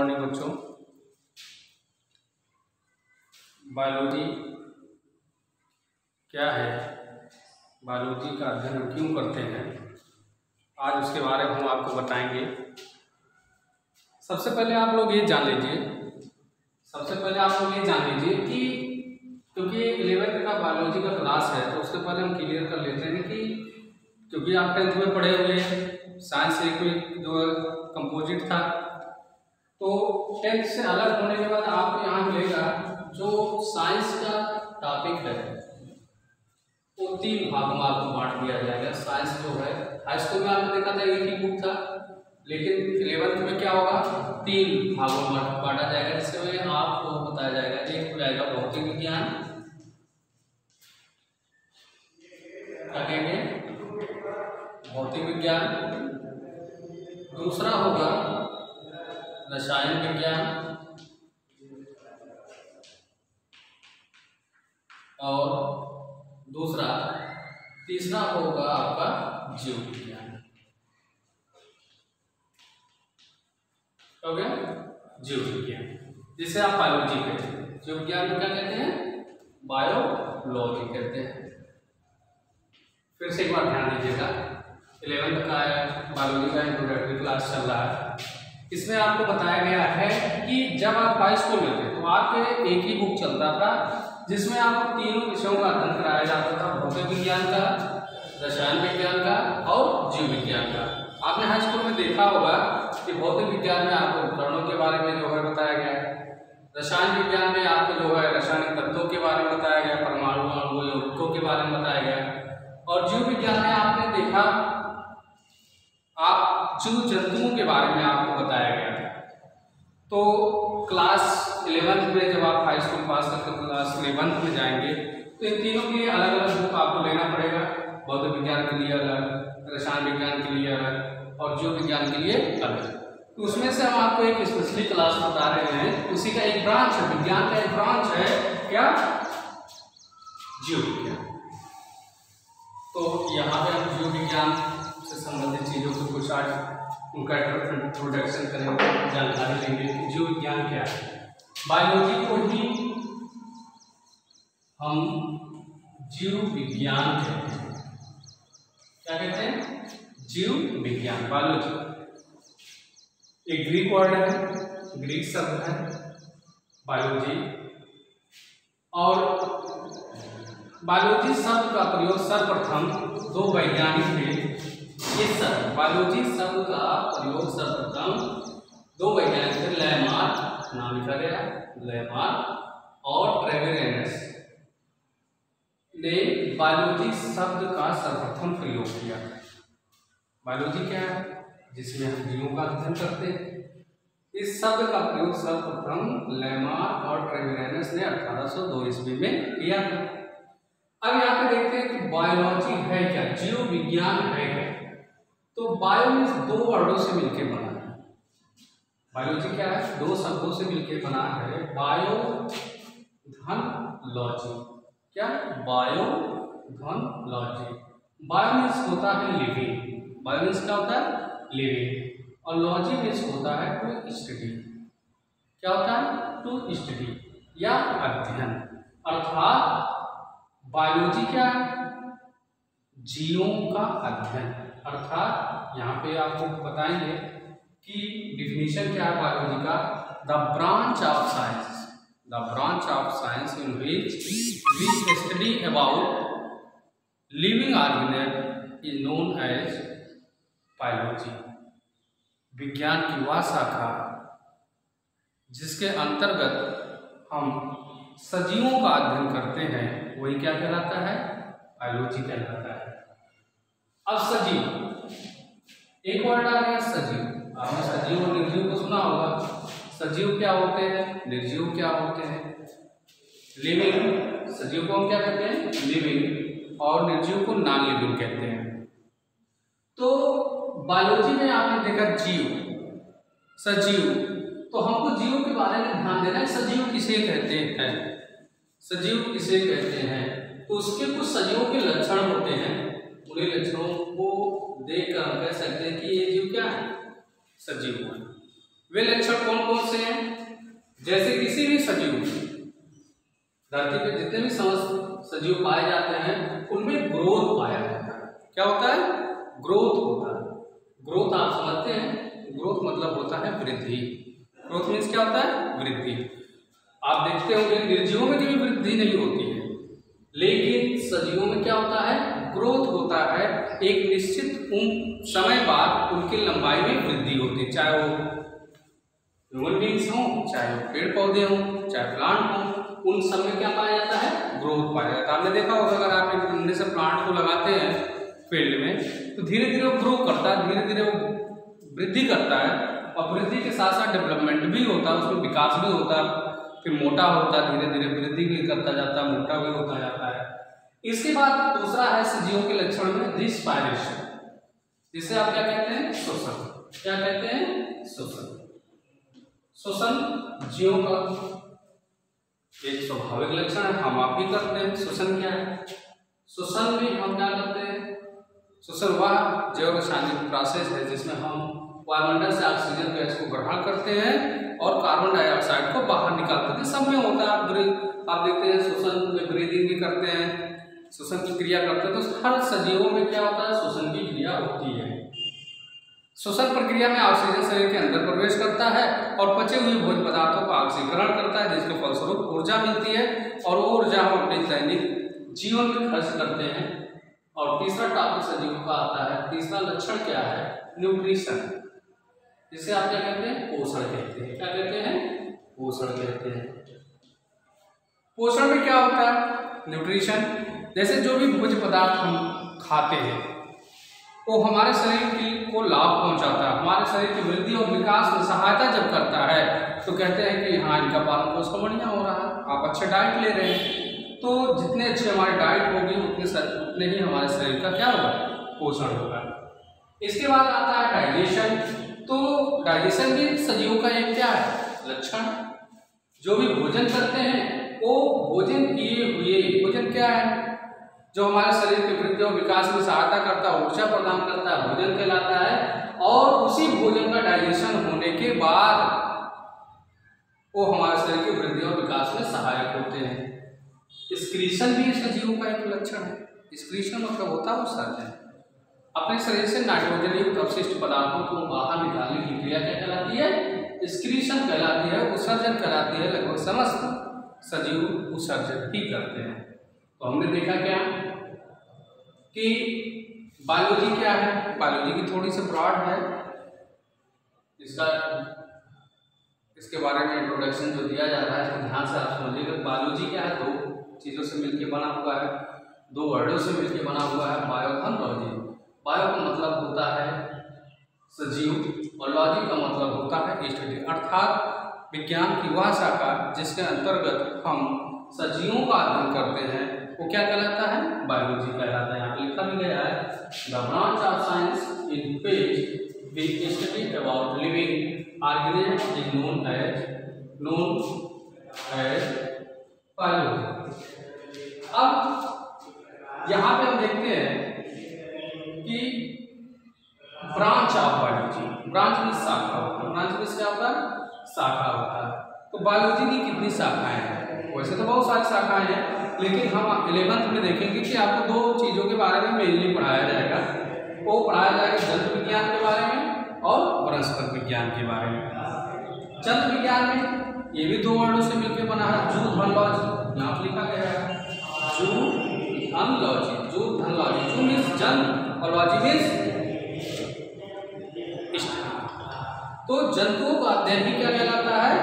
Morning बच्चों। Biology क्या है, बायोलॉजी का अध्ययन हम क्यों करते हैं, आज उसके बारे में हम आपको बताएंगे। सबसे पहले आप लोग ये जान लीजिए कि क्योंकि 11th का बायोलॉजी का क्लास है तो उसके पहले हम क्लियर कर लेते हैं कि क्योंकि आप 10th में पढ़े हुए हैं, साइंस से कोई जो कंपोजिट था, तो 10th से अलग होने के बाद आपको यहाँ मिलेगा जो साइंस का टॉपिक है वो 3 भागों में आपको बांट दिया जाएगा। साइंस जो है हाई स्कूल में आपने देखा था एक ही बुक था, लेकिन 11th में क्या होगा 3 भागों में बांटा जाएगा, जिसमें आपको बताया जाएगा। एक हो जाएगा भौतिक विज्ञान, क्या कहेंगे भौतिक विज्ञान, दूसरा होगा रसायन विज्ञान और तीसरा होगा आपका जीव विज्ञान। हो गया जीव विज्ञान, जिसे आप बायोलॉजी कहते हैं। जीव विज्ञान को क्या कहते हैं, बायोलॉजी कहते हैं। फिर से एक बार ध्यान दीजिएगा, 11th का बायोलॉजी का इंट्रोडक्टरी क्लास चल रहा है। इसमें आपको बताया गया है कि जब आप हाई स्कूल में थे तो आपके एक ही बुक चलता था जिसमें आपको तीनों विषयों का अध्ययन कराया जाता था, भौतिक विज्ञान का, रसायन विज्ञान का और जीव विज्ञान का। आपने हाई स्कूल में देखा होगा कि भौतिक विज्ञान में आपको उपकरणों के बारे में जो है बताया गया है, रसायन विज्ञान में आपको जो है रासायनिक तत्वों के बारे में बताया गया, परमाणु अणु यौगिकों के बारे में बताया गया, और जीव विज्ञान में आपने देखा आप जीव जंतुओं के बारे में आपको बताया गया था। तो क्लास 11th में जब आप हाई स्कूल पास करके क्लास 11th में जाएंगे तो इन तीनों के लिए अलग अलग बुक आपको लेना पड़ेगा। भौतिक विज्ञान के लिए अलग, रसायन विज्ञान के लिए अलग और जीव विज्ञान के लिए अलग। तो उसमें से हम आपको एक स्पेशली क्लास बता रहे हैं, उसी का एक ब्रांच है, विज्ञान का एक ब्रांच है क्या, जीव विज्ञान। तो यहाँ पे हम जीव विज्ञान से संबंधित चीजों को कुछ आज उनका इंट्रोडक्शन करेंगे, जानकारी लेंगे कि जीव विज्ञान क्या है। बायोलॉजी को ही हम जीव विज्ञान कहते हैं। क्या कहते हैं, जीव विज्ञान, बायोलॉजी। एक ग्रीक वर्ड है, ग्रीक शब्द है बायोलॉजी, और बायोलॉजी शब्द का प्रयोग सर्वप्रथम 2 वैज्ञानिक थे। ये सब बायोलॉजी शब्द का प्रयोग सर्वप्रथम 2 वैज्ञानिक थे, लेमार्क नाम लिखा गया, लेमार्क और ट्रेवेरेनस ने बायोलॉजी शब्द का सर्वप्रथम प्रयोग किया। बायोलॉजी क्या है, जिसमें हम जीवों का अध्ययन करते हैं। इस शब्द का प्रयोग सर्वप्रथम लेमार्क और ट्रेवेरेनस ने 1802 ईस्वी में किया था। अब यहाँ पे देखते हैं कि बायोलॉजी है क्या, जीव विज्ञान है क्या। तो बायो मीन्स 2 वर्डों से मिलकर बना है। बायोलॉजी क्या है, 2 शब्दों से मिलकर बना है, बायो धन लॉजी। क्या, बायो धन लॉजी। बायो मीन्स होता है लिविंग, बायो मीन्स क्या होता है, लिविंग, और लॉजी मीन्स होता है टू स्टडी। क्या होता है, टू स्टडी या अध्ययन। अर्थात बायोलॉजी क्या है, जीवों का अध्ययन। अर्थात यहाँ पे आपको बताएंगे कि डिफिनीशन क्या है बायोलॉजी का, the branch of science in which we study about living organism is known as biology. विज्ञान की वह शाखा जिसके अंतर्गत हम सजीवों का अध्ययन करते हैं वही क्या कहलाता है, बायोलॉजी कहलाता है। अब सजीव, एक वर्ड आ गया सजीव। आपने सजीव और निर्जीव को सुना होगा। सजीव क्या होते हैं, निर्जीव क्या होते हैं। लिविंग, सजीव को हम क्या कहते हैं, लिविंग, और निर्जीव को नॉन लिविंग कहते हैं। तो बायोलॉजी में आपने देखा जीव, सजीव, तो हमको जीव के बारे में ध्यान देना है। सजीव किसे कहते हैं, सजीव किसे कहते हैं, तो उसके कुछ सजीवों के लक्षण होते हैं। उन्हीं लक्षणों को देखकर हम कह सकते हैं कि ये जीव क्या है, सजीव है। वे लक्षण कौन कौन से हैं? जैसे किसी भी सजीव, धरती पे जितने भी समस्त सजीव पाए जाते हैं उनमें ग्रोथ पाया जाता है। क्या होता है? ग्रोथ होता है। ग्रोथ आप समझते हैं, ग्रोथ मतलब होता है वृद्धि। ग्रोथ मीन्स क्या होता है? वृद्धि। आप देखते होंगे निर्जीवों में कभी वृद्धि नहीं होती है, लेकिन सजीवों में क्या होता है? ग्रोथ होता है। एक निश्चित समय बाद उनकी लंबाई में वृद्धि होती है, चाहे वो ह्यूमन बींग्स हों, चाहे वो पेड़ पौधे हों, चाहे प्लांट हों, उन सब में क्या पाया जाता है? ग्रोथ पाया जाता है। आपने देखा होगा अगर आप एक नन्हे से प्लांट को लगाते हैं फील्ड में तो धीरे धीरे वो ग्रो करता है, धीरे धीरे वो वृद्धि करता है, और वृद्धि के साथ साथ डेवलपमेंट भी होता है, उसमें विकास भी होता है, फिर मोटा होता है, धीरे धीरे वृद्धि भी करता जाता है, मोटा भी होता जाता है। इसके बाद दूसरा है सजीवों के लक्षण में रिस्पायरेशन, जिसे आप क्या कहते हैं? श्वसन। क्या कहते हैं? श्वसन। श्वसन जीवों का एक स्वाभाविक लक्षण है, हम आप भी करते हैं। श्वसन क्या है? श्वसन में हम क्या करते हैं? श्वसन वह जैव रासायनिक प्रोसेस है जिसमें हम वायुमंडल से ऑक्सीजन गैस को ग्रहण करते हैं और कार्बन डाइऑक्साइड को बाहर निकालते हैं। सब में होता है। आप देखते हैं श्वसन में ब्रीदिंग भी करते हैं, श्वसन की क्रिया करते हैं। तो हर सजीवों में क्या होता है? श्वसन की क्रिया होती है। श्वसन प्रक्रिया में ऑक्सीजन शरीर के अंदर प्रवेश करता है और पचे हुए भोज्य पदार्थों का ऑक्सीकरण करता है, जिसके फलस्वरूप ऊर्जा मिलती है और वो ऊर्जा हम अपने दैनिक जीवन में खर्च करते हैं। और तीसरा टॉपिक सजीवों का आता है, तीसरा लक्षण क्या है? न्यूट्रिशन, जिसे आप क्या कहते हैं? पोषण कहते हैं। क्या कहते हैं? पोषण कहते हैं। पोषण में क्या होता है? न्यूट्रिशन, जैसे जो भी भोज्य पदार्थ हम खाते हैं वो हमारे शरीर को लाभ पहुंचाता है, हमारे शरीर की वृद्धि और विकास में सहायता जब करता है तो कहते हैं कि हाँ इनका पालन पोषण बढ़िया हो रहा है, आप अच्छे डाइट ले रहे हैं। तो जितने अच्छे हमारी डाइट होगी उतने ही हमारे शरीर का क्या होगा? पोषण होगा। इसके बाद आता है डाइजेशन। तो डाइजेशन भी सजीवों का एक क्या है? लक्षण। जो भी भोजन करते हैं वो भोजन किए हुए, भोजन क्या है? जो हमारे शरीर के वृद्धि और विकास में सहायता करता है, ऊर्जा प्रदान करता है, भोजन कहलाता है। और उसी भोजन का डाइजेशन होने के बाद वो हमारे शरीर की वृद्धि और विकास में सहायक होते हैं। एक्सक्रीशन भी सजीवों का एक लक्षण है। एक्सक्रीशन मतलब होता है उत्सर्जन। अपने शरीर से नाइट्रोजन युक्त अपशिष्ट पदार्थों को बाहर निकालने की क्रिया क्या कहलाती है? एक्सक्रीशन कहलाती है, उत्सर्जन कहलाती है। लगभग समस्त सजीव उत्सर्जन ही करते हैं। तो हमने देखा क्या कि बायोलॉजी क्या है? बायोलॉजी की थोड़ी सी ब्रॉड है, इसके बारे में इंट्रोडक्शन जो दिया जा रहा है तो ध्यान से आप समझिएगा। बायोलॉजी क्या है? दो चीज़ों से मिलकर बना हुआ है, दो वर्डों से मिलकर बना हुआ है, बायो और लॉजी। बायो का मतलब होता है सजीव और लॉजी का मतलब होता है स्टडी, अर्थात विज्ञान की वह शाखा जिसके अंतर्गत हम सजीवों का अध्ययन करते हैं वो क्या कहलाता है? बायोलॉजी कहलाता है। यहाँ पे लिखा भी गया है, the branch of science in which we study about living organism is known as biology. अब यहाँ पे हम देखते हैं कि ब्रांच ऑफ बायोलॉजी, ब्रांच में शाखा होता है। ब्रांच में क्या होता है? शाखा होता है। तो बायोलॉजी की कितनी शाखाएं हैं? वैसे तो बहुत सारी शाखाएं हैं, लेकिन हम 11th में देखेंगे कि आपको दो चीज़ों के बारे में मेनली पढ़ाया जाएगा। वो पढ़ाया जाएगा जंतु विज्ञान के बारे में और वनस्पति विज्ञान के बारे में। जंतु विज्ञान में ये भी दो वर्डों से मिलकर बना है, जूथ और लॉजी। यहाँ पर लिखा गया है जूथ और लॉजी। जूथ और लॉजी, जू मीन्स जंतु और लॉजी मीन्स तो जंतुओं का अध्ययन भी क्या कहलाता है?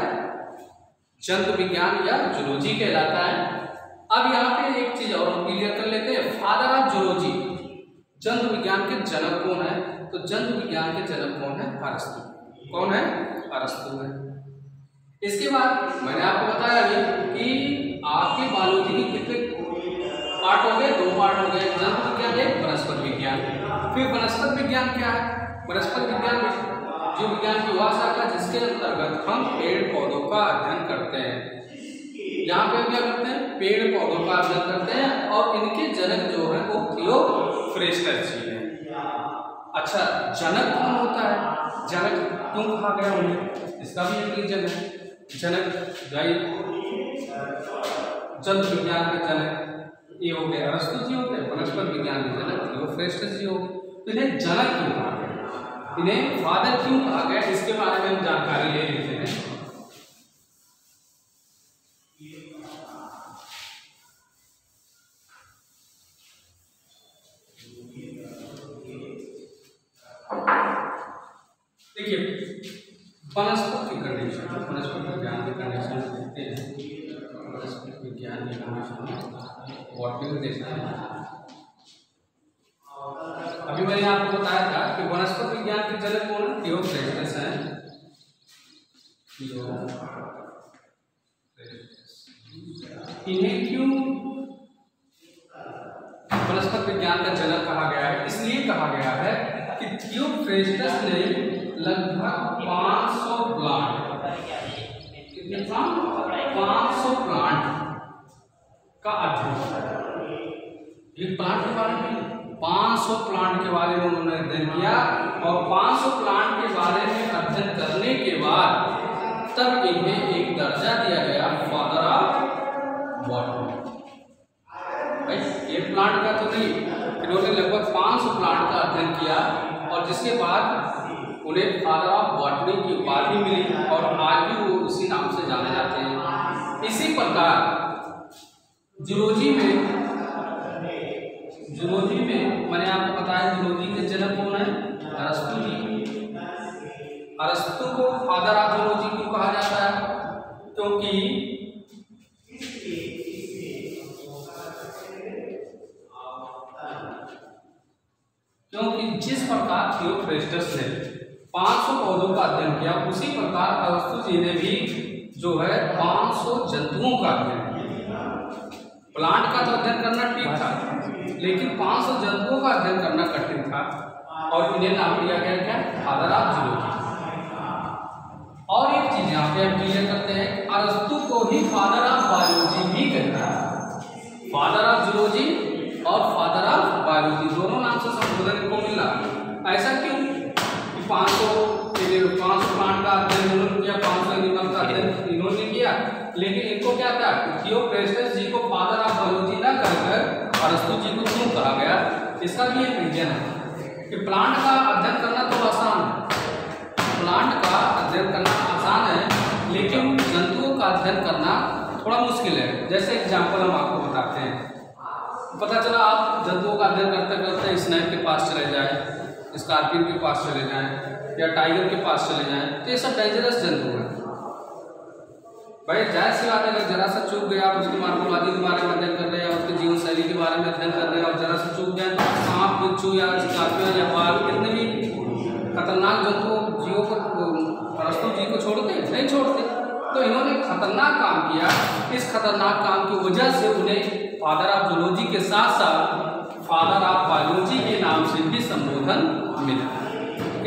जंतु विज्ञान या जूलॉजी कहलाता है। अब यहाँ पे एक चीज और हम क्लियर कर लेते हैं, फादर ऑफ जूलॉजी, जंतु विज्ञान के जनक कौन है? तो जंतु विज्ञान के जनक कौन है? अरस्तु। कौन है? अरस्तु है। इसके बाद मैंने आपको बताया कि आपकी बायोलॉजी के कितने पार्ट हो गए? दो पार्ट हो गए, जंतु विज्ञान एक, वनस्पति विज्ञान। फिर वनस्पति विज्ञान क्या है? वनस्पति विज्ञान में जो विज्ञान की वह शाखा जिसके अंतर्गत हम पेड़ पौधों का अध्ययन करते हैं। यहाँ पे क्या करते हैं? पेड़ पौधों का अध्ययन करते हैं और इनके जनक जो है वो थियोफ्रेस्टस जी हैं। अच्छा, जनक कौन होता है? जनक क्यों कहा गया उन्हें? इसका भी एक रीजन है। जनक गाय जंतु विज्ञान के जनक ये हो गए अरस्तु जी हो गए, वनस्पति विज्ञान के जनक थियोफ्रेस्टस जी हो गए। तो इन्हें जनक क्यों कहा गया, इन्हें फादर क्यों कहा गया, इसके बारे में हम जानकारी ले लेते हैं। देखिए वनस्पति की कंडीशन, वनस्पति विज्ञान की कंडीशन देखते हैं। वनस्पति विज्ञान की कंडीशन बॉटनी में देखते हैं। अभी मैंने आपको बताया था कि वनस्पति विज्ञान के जनक कौन है, थियोफ्रेस्टस हैं। इन्हें क्यों वनस्पति विज्ञान का जनक कहा गया है, इसलिए कहा गया है कि थियोफ्रेस्टस ने लगभग 500 प्लांट, कितने प्लांट, 500 प्लांट का अध्ययन, एक प्लांट के बारे में 500 प्लांट के बारे में उन्होंने अध्ययन किया। और 500 प्लांट के बारे में अध्ययन करने के बाद तब इन्हें एक दर्जा दिया गया फादर ऑफ बॉटनी। एक प्लांट का तो नहीं, इन्होंने लगभग 500 प्लांट का अध्ययन किया और जिसके बाद उन्हें फादर ऑफ बॉटनी की उपाधि मिली और आज भी वो उसी नाम से जाने जाते हैं। इसी प्रकार जूलॉजी में मैंने आपको बताया जूलॉजी के जनक कौन है, अरस्तु जी। अरस्तु को फादर ऑफ जूलॉजी क्यों कहा जाता है, क्योंकि जिस प्रकार थियोफ्रेस्टस ने 500 पौधों का अध्ययन किया उसी प्रकार अरस्तु जी ने भी जो है 500 जंतुओं का अध्ययन किया। प्लांट का तो अध्ययन करना ठीक था, लेकिन 500 जंतुओं का अध्ययन करना कठिन था और इन्हें नाम दिया गया क्या, फादर ऑफ जूलॉजी। और एक चीज यहाँ पे हम क्लियर करते हैं, अरस्तु को ही फादर ऑफ बायोलॉजी भी कहते हैं। फादर ऑफ जूलॉजी और फादर ऑफ बायोलॉजी दोनों नाम से संबोधन इनको मिल रहा। ऐसा क्यों कि 500 प्लांट का अध्ययन इन्होंने किया, 500 एनिमल का अध्ययन इन्होंने किया, लेकिन इनको क्या था, थियोफ्रेस्टस जी को फादर ऑफ बायोलॉजी ना कहकर अरस्तु जी को क्यों कहा गया। इसका भी एक रीजन है कि प्लांट का अध्ययन करना तो आसान है, प्लांट का अध्ययन करना आसान है, लेकिन जंतुओं का अध्ययन करना थोड़ा मुश्किल है। जैसे एग्जाम्पल हम आपको बताते हैं, पता चला आप जंतुओं का अध्ययन करते करते स्नेक के पास चले जाए, स्कॉर्पियन के पास चले जाएं या टाइगर के पास चले जाएं, तो ये सब डेंजरस जंतु हैं। भाई जाहिर सी बात है, अगर जरा सा चूक गया, आप उसकी मार्गोवादी के बारे में अध्ययन कर रहे हैं, उसके जीवन शैली के बारे में अध्ययन कर रहे हैं और जरा सा चूक गए तो सांप, बिच्छू या स्कॉर्पियन या बाघ, कितने भी खतरनाक जंतुओं जीवों को अरस्तु जी को छोड़ते नहीं छोड़ते। तो इन्होंने खतरनाक काम किया, इस खतरनाक काम की वजह से उन्हें फादर ऑफ जूलॉजी के साथ साथ फादर ऑफ बायोलॉजी के नाम से भी संबोधन मिला।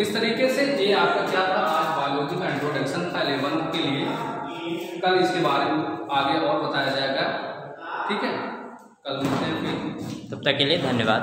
इस तरीके से ये आपका क्या था, आज बायोलॉजी का इंट्रोडक्शन था 11 के लिए। कल इसके बारे में आगे और बताया जाएगा, ठीक है, कल मिलते हैं फिर। तब तक के लिए धन्यवाद।